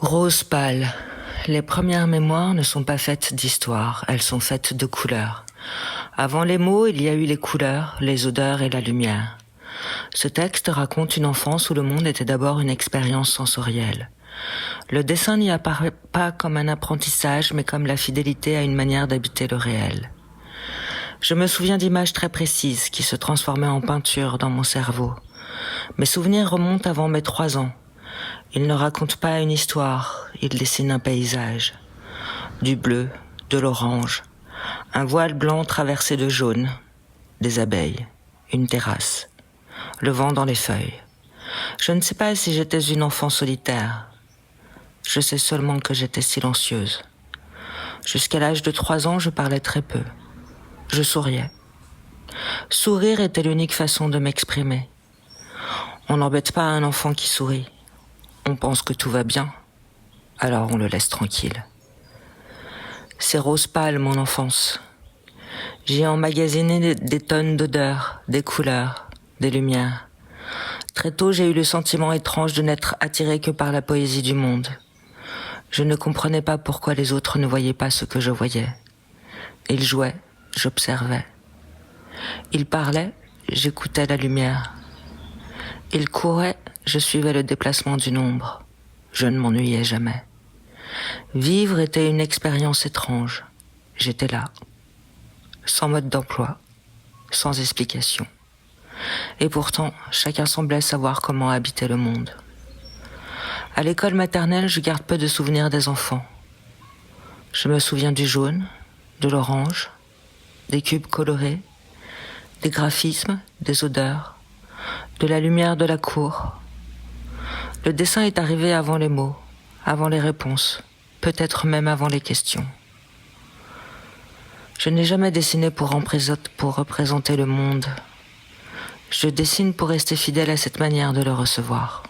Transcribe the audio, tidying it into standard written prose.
Rose pâle. Les premières mémoires ne sont pas faites d'histoire, elles sont faites de couleurs. Avant les mots, il y a eu les couleurs, les odeurs et la lumière. Ce texte raconte une enfance où le monde était d'abord une expérience sensorielle. Le dessin n'y apparaît pas comme un apprentissage, mais comme la fidélité à une manière d'habiter le réel. Je me souviens d'images très précises qui se transformaient en peinture dans mon cerveau. Mes souvenirs remontent avant mes 3 ans. Ils ne racontent pas une histoire, ils dessinent un paysage. Du bleu, de l'orange, un voile blanc traversé de jaune, des abeilles, une terrasse, le vent dans les feuilles. Je ne sais pas si j'étais une enfant solitaire. Je sais seulement que j'étais silencieuse. Jusqu'à l'âge de 3 ans, je parlais très peu. Je souriais. Sourire était l'unique façon de m'exprimer. On n'embête pas un enfant qui sourit. On pense que tout va bien, alors on le laisse tranquille. C'est rose pâle mon enfance. J'y ai emmagasiné des tonnes d'odeurs, des couleurs, des lumières. Très tôt, j'ai eu le sentiment étrange de n'être attiré que par la poésie du monde. Je ne comprenais pas pourquoi les autres ne voyaient pas ce que je voyais. Ils jouaient, j'observais. Ils parlaient, j'écoutais la lumière. Ils couraient, je suivais le déplacement d'une ombre. Je ne m'ennuyais jamais. Vivre était une expérience étrange. J'étais là, sans mode d'emploi, sans explication. Et pourtant, chacun semblait savoir comment habiter le monde. À l'école maternelle, je garde peu de souvenirs des enfants. Je me souviens du jaune, de l'orange, des cubes colorés, des graphismes, des odeurs, de la lumière de la cour. Le dessin est arrivé avant les mots, avant les réponses, peut-être même avant les questions. Je n'ai jamais dessiné pour représenter le monde. Je dessine pour rester fidèle à cette manière de le recevoir.